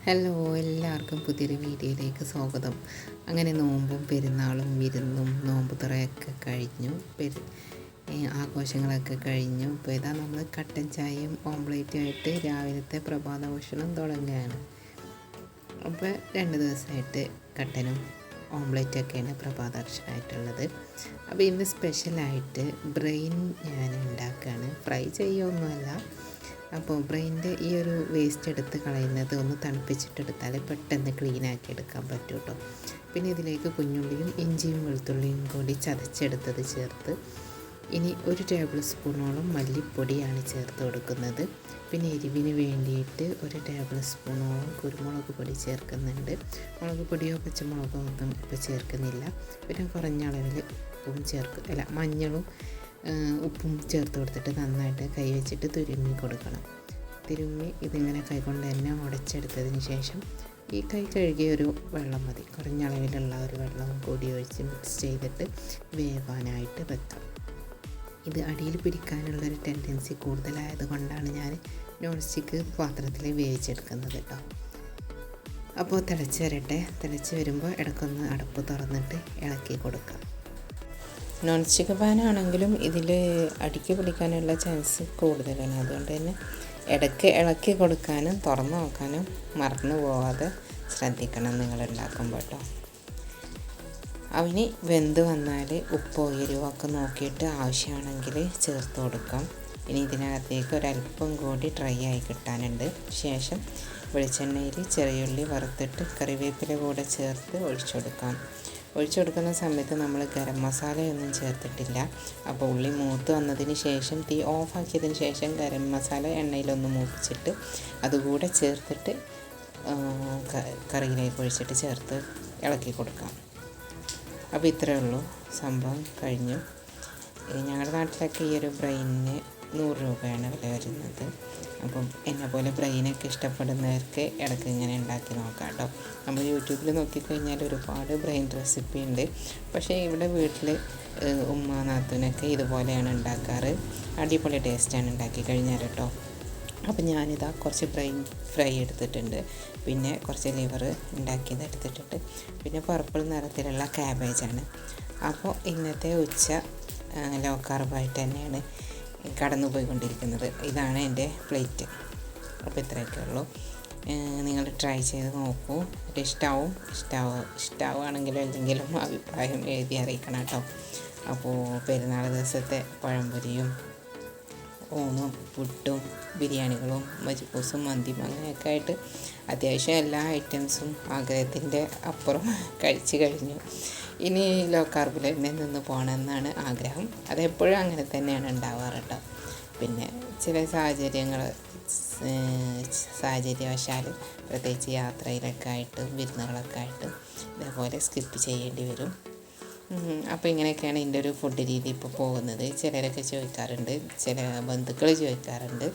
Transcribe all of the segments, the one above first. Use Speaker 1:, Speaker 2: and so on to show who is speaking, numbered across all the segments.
Speaker 1: Hello, എല്ലാവർക്കും പുതിയൊരു വീഡിയോയിലേക്ക് സ്വാഗതം. അങ്ങനെ നോമ്പും പെരുന്നാളും വിരുന്നും നോമ്പ് തുറയൊക്കെ കഴിഞ്ഞു, ആഘോഷങ്ങളൊക്കെ കഴിഞ്ഞു. ഇപ്പോൾ ഇതാ നമ്മൾ കട്ടൻ ചായയും ഓംലേറ്റും ആയിട്ട് രാവിലത്തെ പ്രഭാത ഭക്ഷണം തുടങ്ങുകയാണ്. അപ്പോൾ 2 ദിവസമായിട്ട് കട്ടനും ഓംലേറ്റൊക്കെയാണ് പ്രഭാത ഭക്ഷണമായിട്ടുള്ളത്. അപ്പോൾ ഇന്ന് സ്പെഷ്യലായിട്ട് ബ്രെയിൻ ഞാൻ ഉണ്ടാക്കുകയാണ്. ഫ്രൈ ചെയ്യുകയൊന്നുമല്ല. അപ്പോൾ ബ്രെയിൻ്റെ ഈ ഒരു വേസ്റ്റ് എടുത്ത് കളയുന്നത് ഒന്ന് തണുപ്പിച്ചിട്ടെടുത്താൽ പെട്ടെന്ന് ക്ലീനാക്കി എടുക്കാൻ പറ്റും കേട്ടോ. പിന്നെ ഇതിലേക്ക് കുഞ്ഞുള്ളിയും ഇഞ്ചിയും വെളുത്തുള്ളിയും കൂടി ചതച്ചെടുത്തത് ചേർത്ത് ഇനി 1 ടേബിൾ സ്പൂണോളം മല്ലിപ്പൊടിയാണ് ചേർത്ത് കൊടുക്കുന്നത്. പിന്നെ എരിവിന് വേണ്ടിയിട്ട് 1 ടേബിൾ സ്പൂണോളം കുരുമുളക് പൊടി ചേർക്കുന്നുണ്ട്. മുളക് പൊടിയോ പച്ചമുളകോ ഒന്നും ഇപ്പോൾ ചേർക്കുന്നില്ല. പിന്നെ കുറഞ്ഞ അളവിൽ മഞ്ഞളും ഉപ്പും ചേർത്ത് കൊടുത്തിട്ട് നന്നായിട്ട് കൈ വെച്ചിട്ട് തുരുമ്മി കൊടുക്കണം. തുരുമ്മി ഇതിങ്ങനെ കൈകൊണ്ട് തന്നെ ഉടച്ചെടുത്തതിന് ശേഷം ഈ കൈ കഴുകിയ ഒരു വെള്ളം മതി, കുറഞ്ഞ അളവിലുള്ള ഒരു വെള്ളം കൂടി ഒഴിച്ച് മിക്സ് ചെയ്തിട്ട് വേവാനായിട്ട് വെക്കാം. ഇത് അടിയിൽ പിടിക്കാനുള്ളൊരു ടെൻഡൻസി കൂടുതലായത് കൊണ്ടാണ് ഞാൻ നോൺ സ്റ്റിക്ക് പാത്രത്തിൽ വേവിച്ചെടുക്കുന്നത് കേട്ടോ. അപ്പോൾ തിളച്ച് വരട്ടെ. തിളച്ച് വരുമ്പോൾ ഇടയ്ക്കൊന്ന് അടപ്പ് തുറന്നിട്ട് ഇളക്കി കൊടുക്കാം. നോൺ സ്റ്റിക്ക് പാനാണെങ്കിലും ഇതിൽ അടിക്ക് പിടിക്കാനുള്ള ചാൻസ് കൂടുതലാണ്. അതുകൊണ്ട് തന്നെ ഇടയ്ക്ക് ഇളക്കി കൊടുക്കാനും തുറന്ന് നോക്കാനും മറന്നു പോവാതെ ശ്രദ്ധിക്കണം നിങ്ങൾ ഉണ്ടാക്കുമ്പോൾ കേട്ടോ. അവന് വെന്ത് വന്നാൽ ഉപ്പോ എരിവോ ഒക്കെ നോക്കിയിട്ട് ആവശ്യമാണെങ്കിൽ ചേർത്ത് കൊടുക്കാം. ഇനി ഇതിനകത്തേക്ക് ഒരല്പം കൂടി ഡ്രൈ ആയി കിട്ടാനുണ്ട്. ശേഷം വെളിച്ചെണ്ണയിൽ ചെറിയുള്ളി വറുത്തിട്ട് കറിവേപ്പില കൂടെ ചേർത്ത് ഒഴിച്ചു കൊടുക്കുന്ന സമയത്ത് നമ്മൾ ഗരം മസാലയൊന്നും ചേർത്തിട്ടില്ല. അപ്പോൾ ഉള്ളി മൂത്ത് വന്നതിന് ശേഷം തീ ഓഫാക്കിയതിന് ശേഷം ഗരം മസാല എണ്ണയിലൊന്ന് മൂപ്പിച്ചിട്ട് അതുകൂടെ ചേർത്തിട്ട് കറിയിലേക്ക് ഒഴിച്ചിട്ട് ചേർത്ത് ഇളക്കി കൊടുക്കാം. അപ്പോൾ ഇത്രയേ ഉള്ളൂ, സംഭവം കഴിഞ്ഞു. ഞങ്ങളുടെ നാട്ടിലൊക്കെ ഈ ഒരു ബ്രെയിനിന് 100 രൂപയാണ് വില വരുന്നത്. അപ്പം എന്നെപ്പോലെ ബ്രെയിനൊക്കെ ഇഷ്ടപ്പെടുന്നവർക്ക് ഇടയ്ക്ക് ഇങ്ങനെ ഉണ്ടാക്കി നോക്കാം കേട്ടോ. നമ്മൾ യൂട്യൂബിൽ നോക്കിക്കഴിഞ്ഞാൽ ഒരുപാട് ബ്രെയിൻ റെസിപ്പി ഉണ്ട്. പക്ഷേ ഇവിടെ വീട്ടിൽ ഉമ്മ നാത്തൂനൊക്കെ ഇതുപോലെയാണ് ഉണ്ടാക്കാറ്. അടിപൊളി ടേസ്റ്റാണ് ഉണ്ടാക്കി കഴിഞ്ഞാൽ കേട്ടോ. അപ്പം ഞാനിതാ കുറച്ച് ബ്രെയിൻ ഫ്രൈ എടുത്തിട്ടുണ്ട്, പിന്നെ കുറച്ച് ലിവർ ഉണ്ടാക്കിയത് എടുത്തിട്ടുണ്ട്, പിന്നെ പർപ്പിൾ നിറത്തിലുള്ള ക്യാബേജാണ്. അപ്പോൾ ഇന്നത്തെ ഉച്ച ലോ കാർബായിട്ട് തന്നെയാണ് കടന്നു പോയിക്കൊണ്ടിരിക്കുന്നത്. ഇതാണ് എൻ്റെ പ്ലേറ്റ്. അപ്പോൾ ഇത്രയൊക്കെ ഉള്ളൂ. നിങ്ങൾ ട്രൈ ചെയ്ത് നോക്കൂ. ഇഷ്ടമാവുകയാണെങ്കിലും അല്ലെങ്കിലും അഭിപ്രായം എഴുതി അറിയിക്കണം കേട്ടോ. അപ്പോൾ പെരുന്നാൾ ദിവസത്തെ പഴംപൊരിയും ഊണും പുട്ടും ബിരിയാണികളും മജ്ബൂസും മന്തിയും അങ്ങനെയൊക്കെ ആയിട്ട് അത്യാവശ്യം എല്ലാ ഐറ്റംസും ആഗ്രഹത്തിൻ്റെ അപ്പുറം കഴിച്ചു കഴിഞ്ഞു. ഇനി ലോ കാർബിൽ തന്നെ നിന്ന് പോകണമെന്നാണ് ആഗ്രഹം. അതെപ്പോഴും അങ്ങനെ തന്നെയാണ് ഉണ്ടാവാറ് കേട്ടോ. പിന്നെ ചില സാഹചര്യവശാൽ പ്രത്യേകിച്ച് യാത്രയിലൊക്കെ ആയിട്ട് വിരുന്നുകളൊക്കെ ആയിട്ട് ഇതേപോലെ സ്കിപ്പ് ചെയ്യേണ്ടി വരും. അപ്പോൾ ഇങ്ങനെയൊക്കെയാണ് എൻ്റെ ഒരു ഫുഡ് രീതി ഇപ്പോൾ പോകുന്നത്. ചിലരൊക്കെ ചോദിക്കാറുണ്ട്, ചില ബന്ധുക്കൾ ചോദിക്കാറുണ്ട്,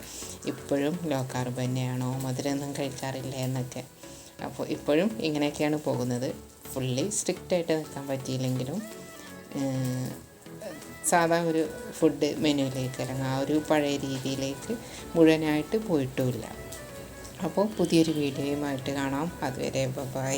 Speaker 1: ഇപ്പോഴും ലോ കാർബ് തന്നെയാണോ, മധുരമൊന്നും കഴിക്കാറില്ല എന്നൊക്കെ. അപ്പോൾ ഇപ്പോഴും ഇങ്ങനെയൊക്കെയാണ് പോകുന്നത്. ഫുള്ളി സ്ട്രിക്റ്റായിട്ട് നിൽക്കാൻ പറ്റിയില്ലെങ്കിലും സാധാ ഒരു ഫുഡ് മെനുവിലേക്ക് അല്ലെങ്കിൽ ആ ഒരു പഴയ രീതിയിലേക്ക് മുഴുവനായിട്ട് പോയിട്ടുമില്ല. അപ്പോൾ പുതിയൊരു വീഡിയോയുമായിട്ട് കാണാം. അതുവരെ ബൈ.